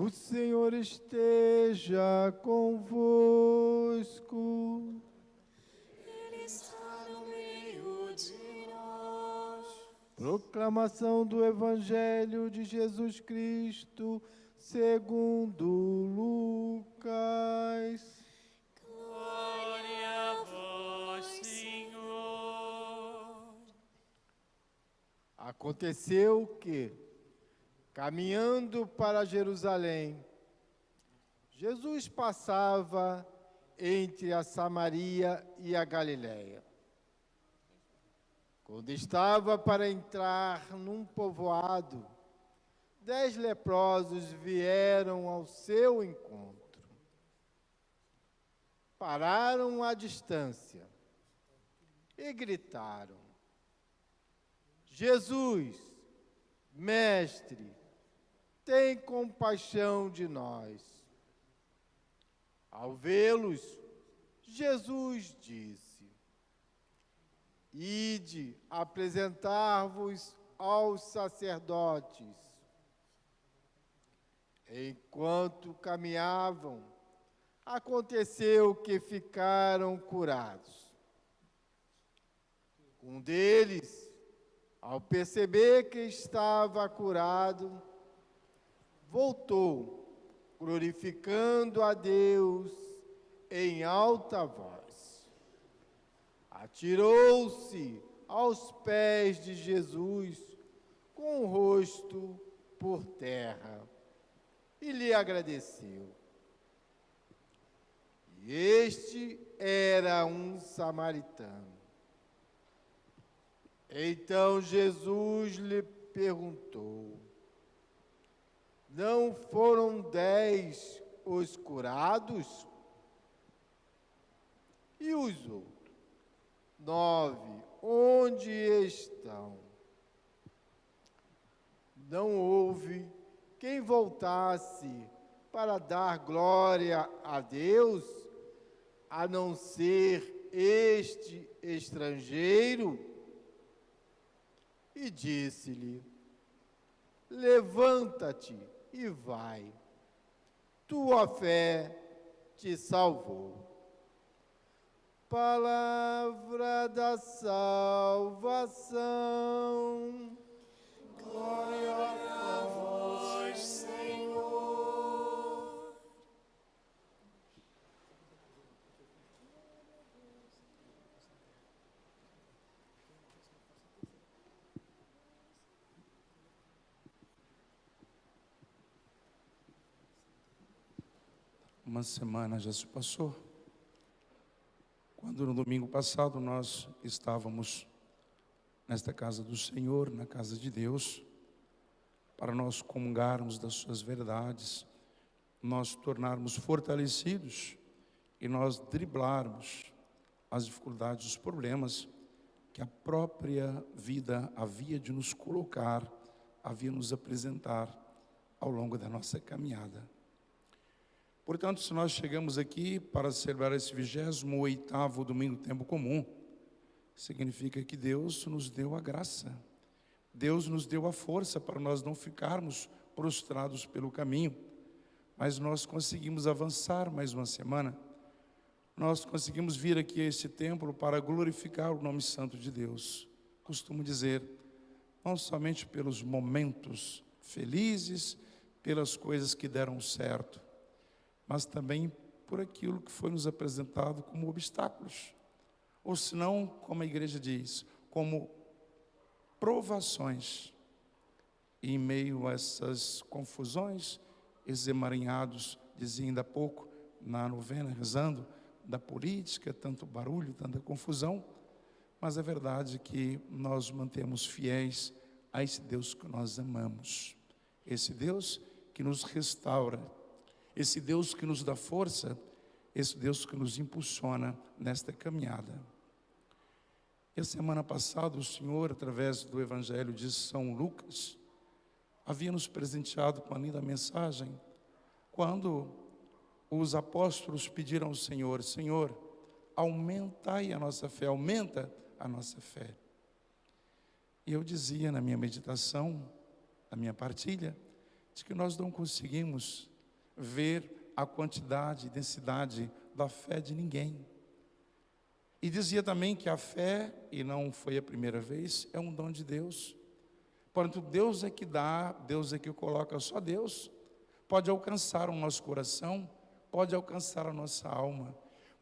O Senhor esteja convosco. Ele está no meio de nós. Proclamação do Evangelho de Jesus Cristo, segundo Lucas. Glória a vós, Senhor. Aconteceu que, caminhando para Jerusalém, Jesus passava entre a Samaria e a Galiléia. Quando estava para entrar num povoado, 10 leprosos vieram ao seu encontro. Pararam à distância e gritaram: Jesus, Mestre, tem compaixão de nós. Ao vê-los, Jesus disse: Ide apresentar-vos aos sacerdotes. Enquanto caminhavam, aconteceu que ficaram curados. Um deles, ao perceber que estava curado, voltou, glorificando a Deus em alta voz. Atirou-se aos pés de Jesus com o rosto por terra e lhe agradeceu. E este era um samaritano. Então Jesus lhe perguntou: não foram 10 os curados? E os outros? 9, onde estão? Não houve quem voltasse para dar glória a Deus, a não ser este estrangeiro? E disse-lhe: levanta-te e vai, tua fé te salvou. Palavra da salvação. Glória a vós, Senhor. Uma semana já se passou, quando no domingo passado nós estávamos nesta casa do Senhor, na casa de Deus, para nós comungarmos das suas verdades, nós tornarmos fortalecidos e nós driblarmos as dificuldades, os problemas que a própria vida havia de nos colocar, havia de nos apresentar ao longo da nossa caminhada. Portanto, se nós chegamos aqui para celebrar esse 28º domingo do tempo comum, significa que Deus nos deu a graça, Deus nos deu a força para nós não ficarmos prostrados pelo caminho, mas nós conseguimos avançar mais uma semana, nós conseguimos vir aqui a esse templo para glorificar o nome santo de Deus. Costumo dizer, não somente pelos momentos felizes, pelas coisas que deram certo, mas também por aquilo que foi nos apresentado como obstáculos, ou senão, como a igreja diz, como provações. E em meio a essas confusões, esses emaranhados, dizia ainda há pouco, na novena, rezando, da política, tanto barulho, tanta confusão, mas a verdade é que nós mantemos fiéis a esse Deus que nós amamos, esse Deus que nos restaura, esse Deus que nos dá força, esse Deus que nos impulsiona nesta caminhada. E a semana passada o Senhor, através do Evangelho de São Lucas, havia nos presenteado com a linda mensagem, quando os apóstolos pediram ao Senhor: Senhor, aumentai a nossa fé, aumenta a nossa fé. E eu dizia na minha meditação, na minha partilha, de que nós não conseguimos ver a quantidade e densidade da fé de ninguém. E dizia também que a fé, e não foi a primeira vez, é um dom de Deus. Portanto, Deus é que dá, Deus é que coloca, só Deus pode alcançar o nosso coração, pode alcançar a nossa alma.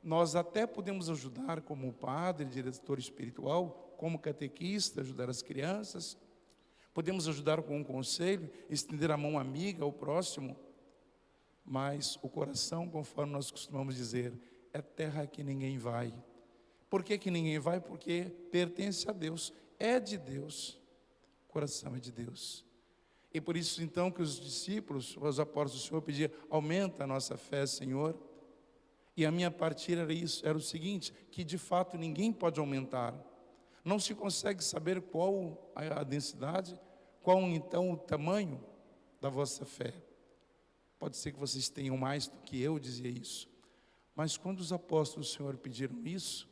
Nós até podemos ajudar como padre, diretor espiritual, como catequista, ajudar as crianças, podemos ajudar com um conselho, estender a mão amiga ao próximo, mas o coração, conforme nós costumamos dizer, é terra que ninguém vai. Por que ninguém vai? Porque pertence a Deus, é de Deus, o coração é de Deus. E por isso então que os discípulos, os apóstolos do Senhor pediam, aumenta a nossa fé, Senhor. E a minha partilha era isso, era o seguinte, que de fato ninguém pode aumentar. Não se consegue saber qual a densidade, qual então o tamanho da vossa fé. Pode ser que vocês tenham mais do que eu, dizia isso. Mas quando os apóstolos do Senhor pediram isso,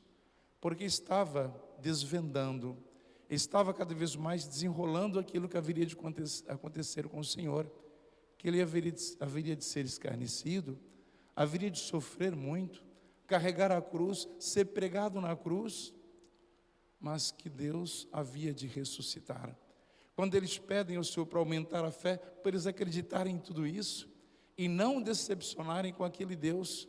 porque estava desvendando, estava cada vez mais desenrolando aquilo que haveria de acontecer com o Senhor, que ele haveria de ser escarnecido, haveria de sofrer muito, carregar a cruz, ser pregado na cruz, mas que Deus havia de ressuscitar. Quando eles pedem ao Senhor para aumentar a fé, para eles acreditarem em tudo isso, e não decepcionarem com aquele Deus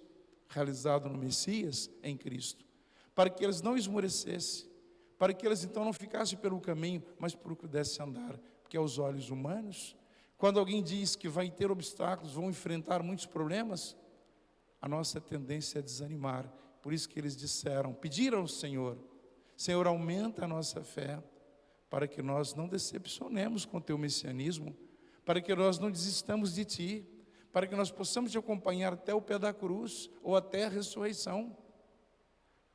realizado no Messias, em Cristo, para que eles não esmorecessem, para que eles então não ficassem pelo caminho, mas pudessem andar, porque aos olhos humanos, quando alguém diz que vai ter obstáculos, vão enfrentar muitos problemas, a nossa tendência é desanimar. Por isso que eles disseram, pediram ao Senhor, Senhor, aumenta a nossa fé, para que nós não decepcionemos com o teu messianismo, para que nós não desistamos de ti, para que nós possamos te acompanhar até o pé da cruz, ou até a ressurreição,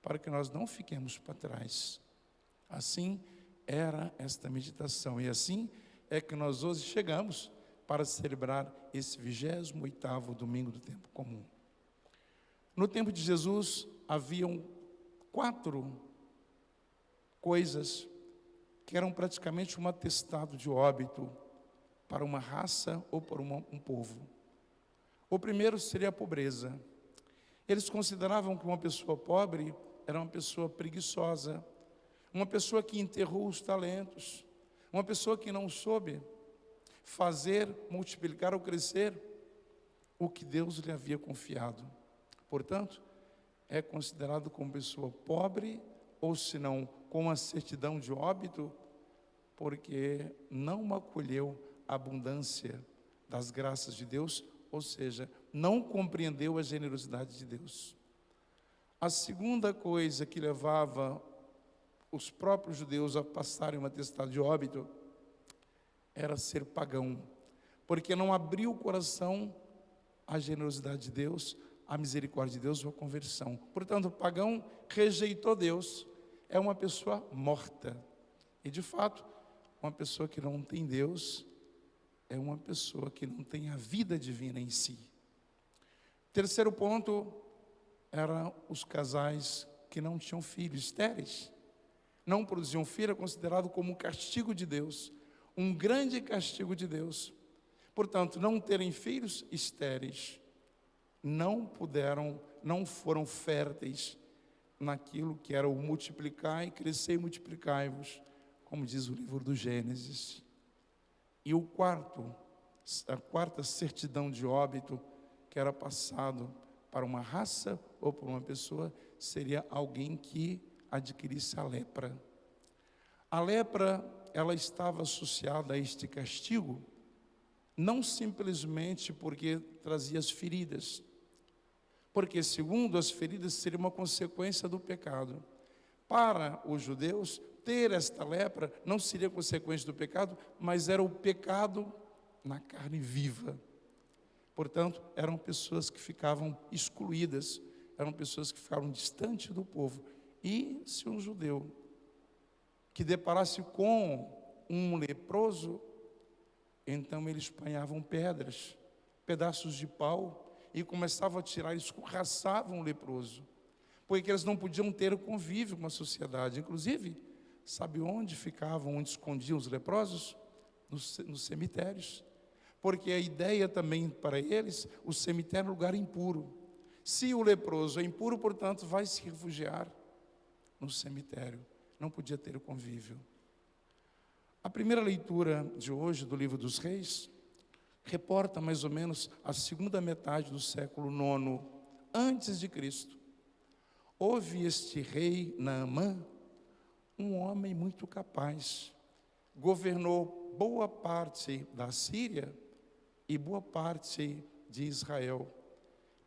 para que nós não fiquemos para trás. Assim era esta meditação, e assim é que nós hoje chegamos para celebrar esse 28º domingo do tempo comum. No tempo de Jesus, haviam 4 coisas que eram praticamente um atestado de óbito para uma raça ou para um povo. O primeiro seria a pobreza. Eles consideravam que uma pessoa pobre era uma pessoa preguiçosa, uma pessoa que enterrou os talentos, uma pessoa que não soube fazer, multiplicar ou crescer o que Deus lhe havia confiado. Portanto, é considerado como pessoa pobre, ou se não, com a certidão de óbito, porque não acolheu a abundância das graças de Deus, ou seja, não compreendeu a generosidade de Deus. A segunda coisa que levava os próprios judeus a passarem um atestado de óbito era ser pagão, porque não abriu o coração à generosidade de Deus, à misericórdia de Deus ou à conversão. Portanto, o pagão rejeitou Deus, é uma pessoa morta. E de fato, uma pessoa que não tem Deus é uma pessoa que não tem a vida divina em si. Terceiro ponto eram os casais que não tinham filhos, estéreis. Não produziam filho, é considerado como um castigo de Deus, um grande castigo de Deus. Portanto, não terem filhos, estéreis, não foram férteis naquilo que era o multiplicar e crescer e multiplicai-vos, como diz o livro do Gênesis. E a quarta certidão de óbito que era passado para uma raça ou para uma pessoa, seria alguém que adquirisse a lepra. A lepra, ela estava associada a este castigo, não simplesmente porque trazia as feridas, porque segundo as feridas seria uma consequência do pecado. Para os judeus, ter esta lepra não seria consequência do pecado, mas era o pecado na carne viva. Portanto, eram pessoas que ficavam excluídas, eram pessoas que ficavam distantes do povo. E se um judeu que deparasse com um leproso, então eles apanhavam pedras, pedaços de pau, e começavam a tirar, escorraçavam o leproso, porque eles não podiam ter convívio com a sociedade. Inclusive, sabe onde ficavam, onde escondiam os leprosos? Nos cemitérios, porque a ideia também para eles, o cemitério é um lugar impuro. Se o leproso é impuro, portanto, vai se refugiar no cemitério. Não podia ter convívio. A primeira leitura de hoje do livro dos Reis reporta mais ou menos a segunda metade do século IX antes de Cristo. Houve este rei Naamã, um homem muito capaz, governou boa parte da Síria e boa parte de Israel.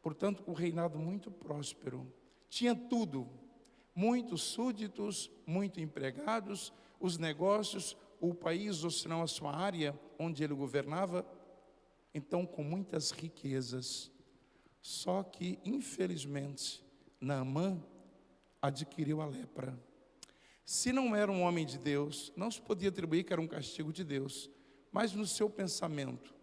Portanto, um reinado muito próspero. Tinha tudo, muitos súditos, muitos empregados, os negócios, o país, ou senão a sua área onde ele governava, então com muitas riquezas. Só que, infelizmente, Naamã adquiriu a lepra. Se não era um homem de Deus, não se podia atribuir que era um castigo de Deus, mas no seu pensamento,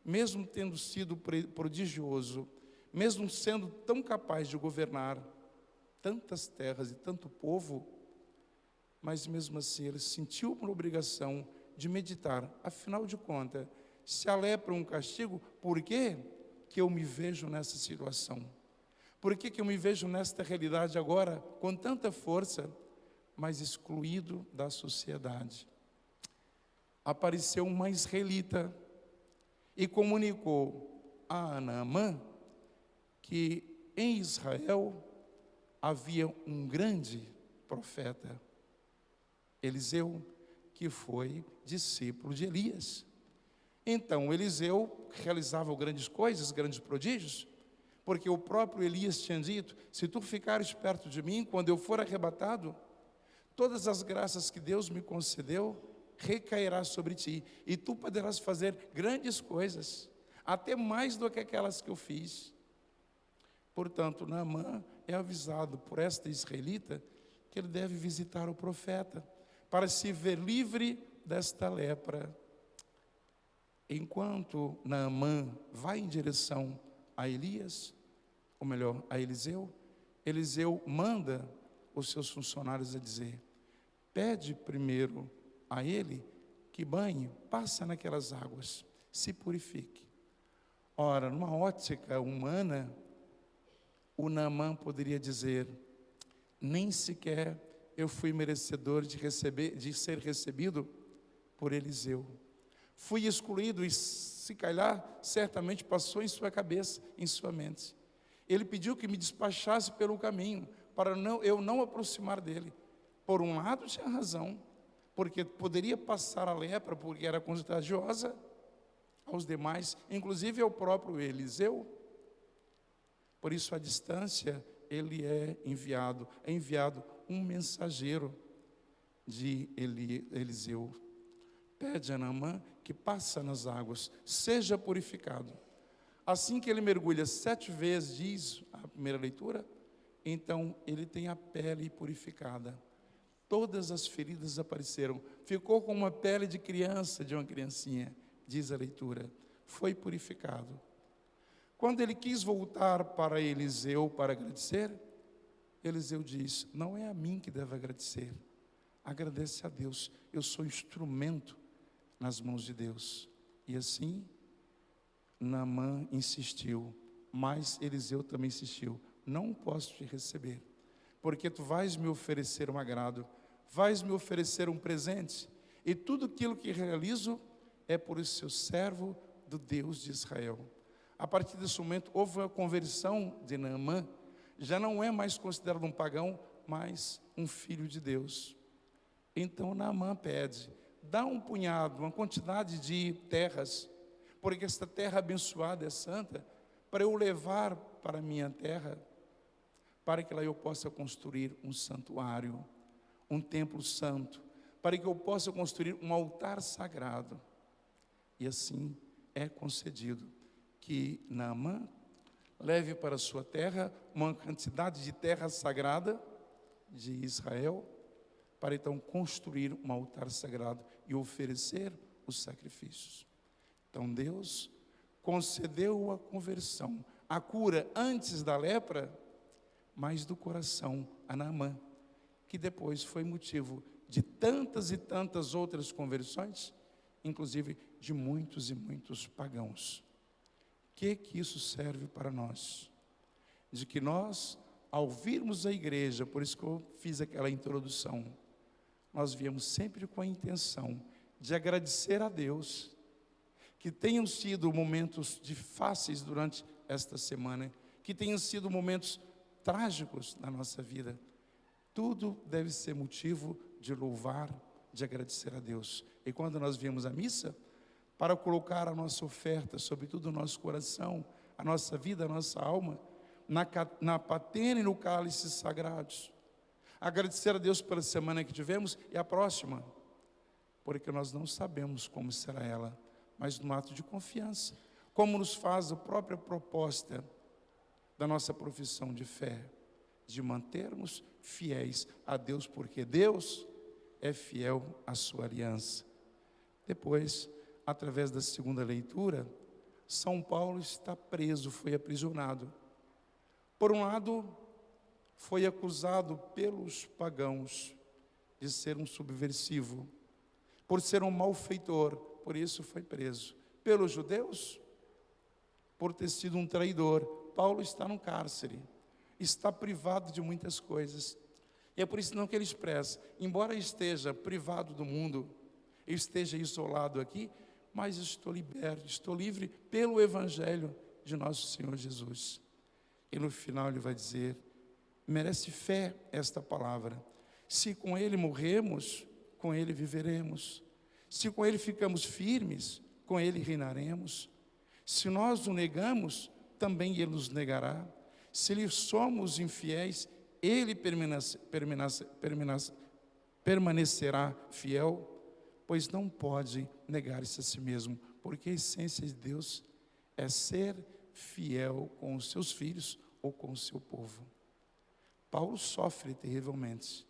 mesmo tendo sido prodigioso, mesmo sendo tão capaz de governar tantas terras e tanto povo, mas mesmo assim ele sentiu uma obrigação de meditar. Afinal de contas, se a lepra é um castigo, por que eu me vejo nessa situação? Por que eu me vejo nesta realidade agora, com tanta força, mas excluído da sociedade? Apareceu uma israelita e comunicou a Naamã que em Israel havia um grande profeta, Eliseu, que foi discípulo de Elias. Então Eliseu realizava grandes coisas, grandes prodígios, porque o próprio Elias tinha dito: se tu ficares perto de mim, quando eu for arrebatado, todas as graças que Deus me concedeu recairá sobre ti, e tu poderás fazer grandes coisas, até mais do que aquelas que eu fiz. Portanto, Naamã é avisado por esta israelita que ele deve visitar o profeta para se ver livre desta lepra. Enquanto Naamã vai em direção a Elias, ou melhor, a Eliseu, Eliseu manda os seus funcionários a dizer: pede primeiro a ele que banhe, passa naquelas águas, se purifique. Ora, numa ótica humana, o Naamã poderia dizer: nem sequer eu fui merecedor de ser recebido por Eliseu. Fui excluído, e se calhar, certamente passou em sua cabeça, em sua mente. Ele pediu que me despachasse pelo caminho, para eu não aproximar dele. Por um lado tinha razão, porque poderia passar a lepra, porque era contagiosa aos demais, inclusive ao próprio Eliseu. Por isso, à distância, ele é enviado um mensageiro de Eliseu. Pede a Naamã que passa nas águas, seja purificado. Assim que ele mergulha 7 vezes, diz a primeira leitura, então ele tem a pele purificada. Todas as feridas apareceram, ficou com uma pele de criança, de uma criancinha, diz a leitura, foi purificado. Quando ele quis voltar para Eliseu para agradecer, Eliseu diz: não é a mim que deve agradecer, agradece a Deus, eu sou instrumento nas mãos de Deus. E assim, Naamã insistiu, mas Eliseu também insistiu: não posso te receber, porque tu vais me oferecer um agrado, vais me oferecer um presente, e tudo aquilo que realizo é por esse seu servo do Deus de Israel. A partir desse momento houve a conversão de Naamã, já não é mais considerado um pagão, mas um filho de Deus. Então Naamã pede: dá um punhado, uma quantidade de terras, porque esta terra abençoada é santa, para eu levar para a minha terra, para que lá eu possa construir um santuário, um templo santo, para que eu possa construir um altar sagrado. E assim é concedido que Naamã leve para a sua terra uma quantidade de terra sagrada de Israel, para então construir um altar sagrado e oferecer os sacrifícios. Então Deus concedeu a conversão, a cura antes da lepra, mas do coração a Naamã, que depois foi motivo de tantas e tantas outras conversões, inclusive de muitos e muitos pagãos. O que isso serve para nós? De que nós, ao virmos a igreja, por isso que eu fiz aquela introdução, nós viemos sempre com a intenção de agradecer a Deus, que tenham sido momentos fáceis durante esta semana, que tenham sido momentos trágicos na nossa vida. Tudo deve ser motivo de louvar, de agradecer a Deus. E quando nós viemos à missa, para colocar a nossa oferta, sobretudo o nosso coração, a nossa vida, a nossa alma, na patena e no cálice sagrados. Agradecer a Deus pela semana que tivemos e a próxima, porque nós não sabemos como será ela, mas no ato de confiança, como nos faz a própria proposta da nossa profissão de fé, de mantermos fiéis a Deus, porque Deus é fiel à sua aliança. Depois, através da segunda leitura, São Paulo está preso, foi aprisionado. Por um lado, foi acusado pelos pagãos de ser um subversivo, por ser um malfeitor, por isso foi preso. Pelos judeus, por ter sido um traidor. Paulo está no cárcere, está privado de muitas coisas. E é por isso não que ele expressa, embora esteja privado do mundo, eu esteja isolado aqui, mas estou liberto, estou livre pelo Evangelho de nosso Senhor Jesus. E no final ele vai dizer, merece fé esta palavra, se com ele morremos, com ele viveremos. Se com ele ficamos firmes, com ele reinaremos. Se nós o negamos, também ele nos negará. Se lhe somos infiéis, ele permanecerá fiel, pois não pode negar-se a si mesmo, porque a essência de Deus é ser fiel com os seus filhos ou com o seu povo. Paulo sofre terrivelmente,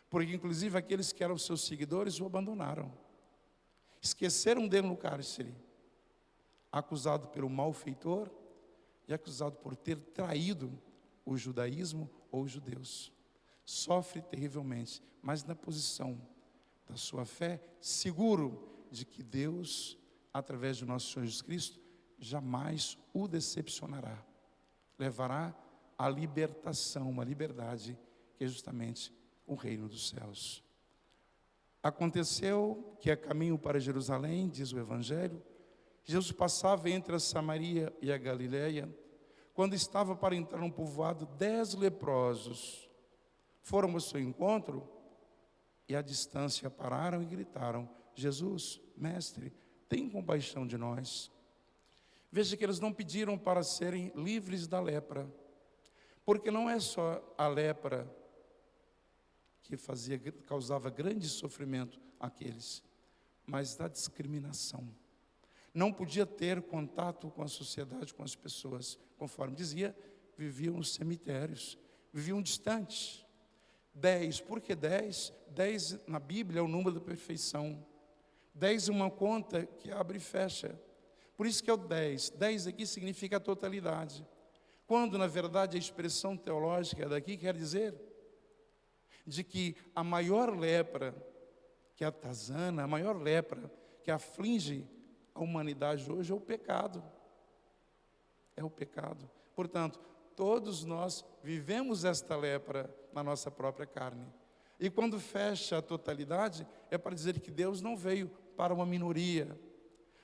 porque inclusive aqueles que eram seus seguidores o abandonaram, esqueceram dele no cárcere, acusado pelo malfeitor e acusado por ter traído o judaísmo ou os judeus. Sofre terrivelmente, mas na posição da sua fé, seguro de que Deus, através de nosso Senhor Jesus Cristo, jamais o decepcionará, levará à libertação, uma liberdade que é justamente o reino dos céus. Aconteceu que a caminho para Jerusalém, diz o Evangelho, Jesus passava entre a Samaria e a Galileia, quando estava para entrar num povoado, 10 leprosos foram ao seu encontro e à distância pararam e gritaram, Jesus, mestre, tem compaixão de nós. Veja que eles não pediram para serem livres da lepra, porque não é só a lepra que causava grande sofrimento àqueles, mas da discriminação. Não podia ter contato com a sociedade, com as pessoas, conforme dizia, viviam nos cemitérios, viviam distantes. 10, por que 10? 10 na Bíblia é o número da perfeição. 10 é uma conta que abre e fecha. Por isso que é o 10. 10 aqui significa a totalidade. Quando, na verdade, a expressão teológica daqui quer dizer de que a maior lepra, que é a tazana, a maior lepra que aflige a humanidade hoje é o pecado. É o pecado. Portanto, todos nós vivemos esta lepra na nossa própria carne. E quando fecha a totalidade, é para dizer que Deus não veio para uma minoria,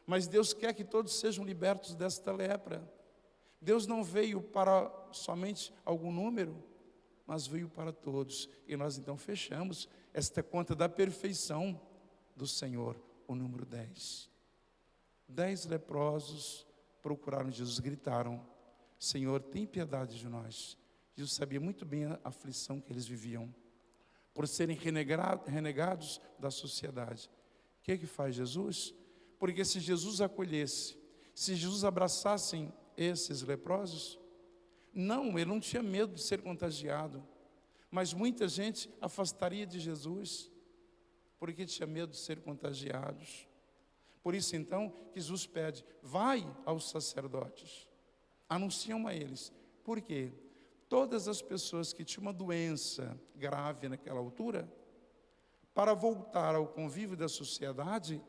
mas Deus quer que todos sejam libertos desta lepra. Deus não veio para somente algum número, mas veio para todos. E nós então fechamos esta conta da perfeição do Senhor, o número 10. 10 leprosos procuraram Jesus, gritaram, Senhor, tem piedade de nós. Jesus sabia muito bem a aflição que eles viviam, por serem renegados da sociedade. O que faz Jesus? Porque se Jesus acolhesse, se Jesus abraçasse esses leprosos, ele não tinha medo de ser contagiado, mas muita gente afastaria de Jesus, porque tinha medo de ser contagiados. Por isso então, Jesus pede, vai aos sacerdotes, anunciam a eles. Por quê? Todas as pessoas que tinham uma doença grave naquela altura, para voltar ao convívio da sociedade,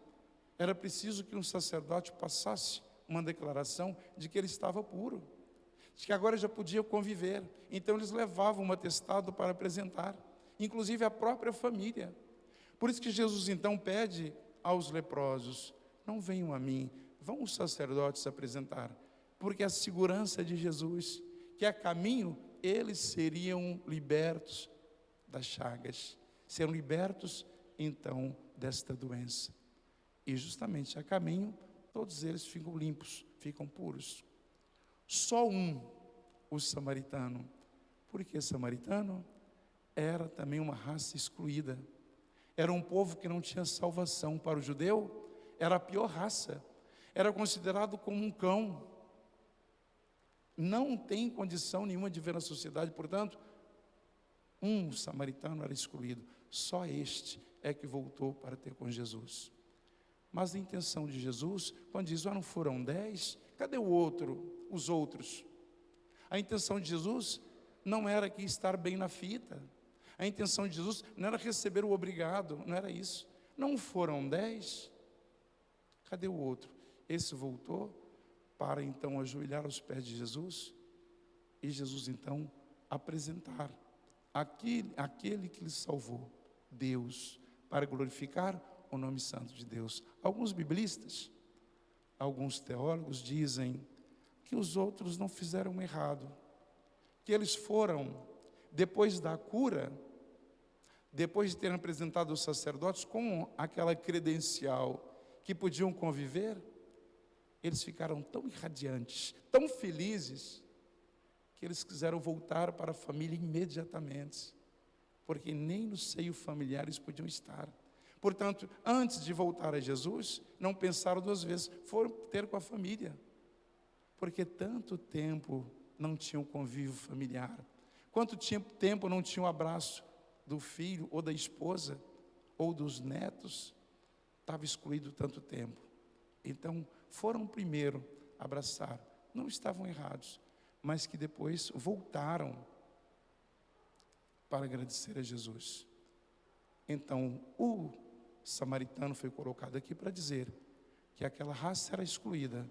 era preciso que um sacerdote passasse uma declaração de que ele estava puro, de que agora já podia conviver. Então eles levavam um atestado para apresentar, inclusive a própria família. Por isso que Jesus então pede aos leprosos: não venham a mim, vão os sacerdotes apresentar, porque a segurança de Jesus, que a caminho eles seriam libertos das chagas, seriam libertos então desta doença. E justamente a caminho, todos eles ficam limpos, ficam puros. Só o samaritano. Por que samaritano? Era também uma raça excluída. Era um povo que não tinha salvação. Para o judeu, era a pior raça. Era considerado como um cão. Não tem condição nenhuma de ver na sociedade, portanto, um samaritano era excluído. Só este é que voltou para ter com Jesus. Mas a intenção de Jesus, quando diz: não foram 10, cadê o outro, os outros? A intenção de Jesus não era aqui estar bem na fita. A intenção de Jesus não era receber o obrigado, não era isso. Não foram 10, cadê o outro? Esse voltou para então ajoelhar aos pés de Jesus, e Jesus então apresentar aquele que lhe salvou, Deus, para glorificar o nome santo de Deus. Alguns biblistas, alguns teólogos dizem que os outros não fizeram errado, que eles foram, depois da cura, depois de terem apresentado os sacerdotes com aquela credencial que podiam conviver, eles ficaram tão irradiantes, tão felizes, que eles quiseram voltar para a família imediatamente, porque nem no seio familiar eles podiam estar. Portanto, antes de voltar a Jesus, não pensaram duas vezes, foram ter com a família, porque tanto tempo não tinham convívio familiar, quanto tempo não tinham o abraço do filho ou da esposa ou dos netos, estava excluído tanto tempo. Então foram primeiro abraçar, não estavam errados, mas que depois voltaram para agradecer a Jesus. Então o samaritano foi colocado aqui para dizer que aquela raça era excluída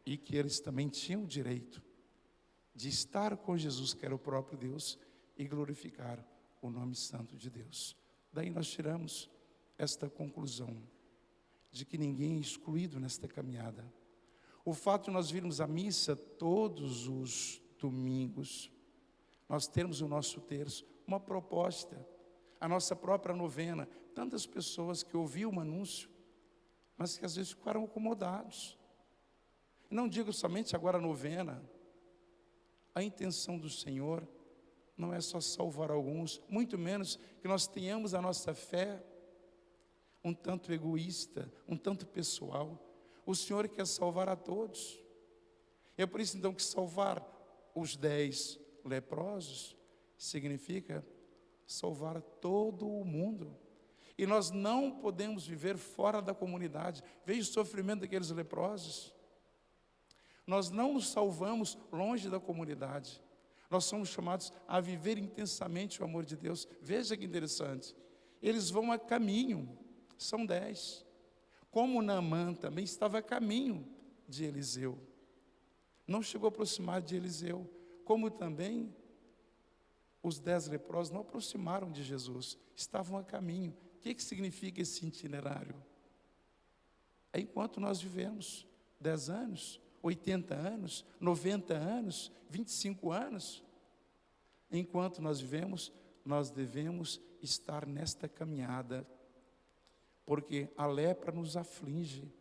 e que eles também tinham o direito de estar com Jesus, que era o próprio Deus, e glorificar o nome santo de Deus. Daí nós tiramos esta conclusão de que ninguém é excluído nesta caminhada. O fato de nós virmos à missa todos os domingos, nós termos o nosso terço, uma proposta, a nossa própria novena, tantas pessoas que ouviam um anúncio, mas que às vezes ficaram acomodados. Não digo somente agora a novena, a intenção do Senhor não é só salvar alguns, muito menos que nós tenhamos a nossa fé um tanto egoísta, um tanto pessoal. O Senhor quer salvar a todos. É por isso então que salvar os 10 leprosos significa salvar todo o mundo. E nós não podemos viver fora da comunidade. Veja o sofrimento daqueles leprosos. Nós não nos salvamos longe da comunidade. Nós somos chamados a viver intensamente o amor de Deus. Veja que interessante. Eles vão a caminho, são 10. Como Naamã também estava a caminho de Eliseu. Não chegou a aproximar de Eliseu. Como também os 10 leprosos não aproximaram de Jesus. Estavam a caminho. O que significa esse itinerário? É enquanto nós vivemos 10 anos, 80 anos, 90 anos, 25 anos. Enquanto nós vivemos, nós devemos estar nesta caminhada, porque a lepra nos aflige,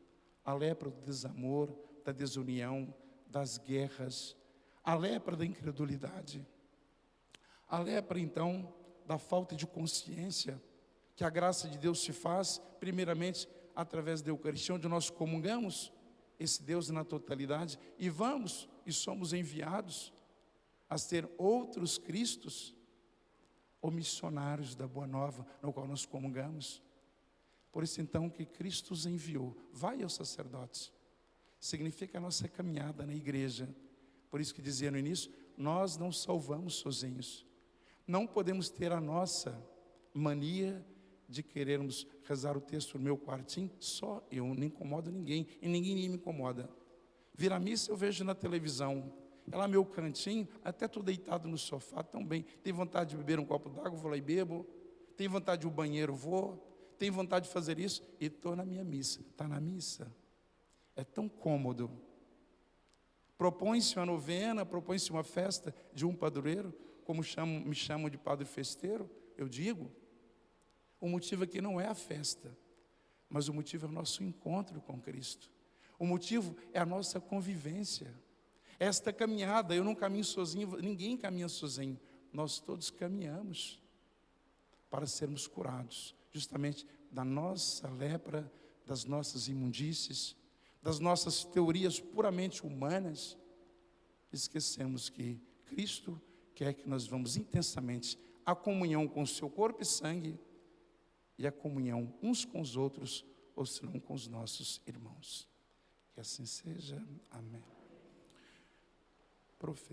a lepra do desamor, da desunião, das guerras, a lepra da incredulidade, a lepra então da falta de consciência, que a graça de Deus se faz, primeiramente, através da Eucaristia, onde nós comungamos esse Deus na totalidade, e vamos, e somos enviados a ser outros Cristos, ou missionários da Boa Nova, no qual nós comungamos. Por isso então que Cristo os enviou. Vai aos sacerdotes. Significa a nossa caminhada na igreja. Por isso que dizia no início, nós não salvamos sozinhos. Não podemos ter a nossa mania de querermos rezar o texto no meu quartinho, só eu, não incomodo ninguém, e ninguém me incomoda. Vir a missa eu vejo na televisão, é lá meu cantinho, até estou deitado no sofá, tão bem. Tem vontade de beber um copo d'água, vou lá e bebo. Tem vontade de ir ao banheiro, vou. Tem vontade de fazer isso, e estou na minha missa. Está na missa. É tão cômodo. Propõe-se uma novena, propõe-se uma festa de um padroeiro, como me chamam de padre festeiro, eu digo. O motivo aqui não é a festa, mas o motivo é o nosso encontro com Cristo. O motivo é a nossa convivência. Esta caminhada, eu não caminho sozinho, ninguém caminha sozinho. Nós todos caminhamos para sermos curados, justamente da nossa lepra, das nossas imundícies, das nossas teorias puramente humanas. Esquecemos que Cristo quer que nós vamos intensamente à comunhão com o seu corpo e sangue e a comunhão uns com os outros, ou senão com os nossos irmãos. Que assim seja. Amém. Profeta.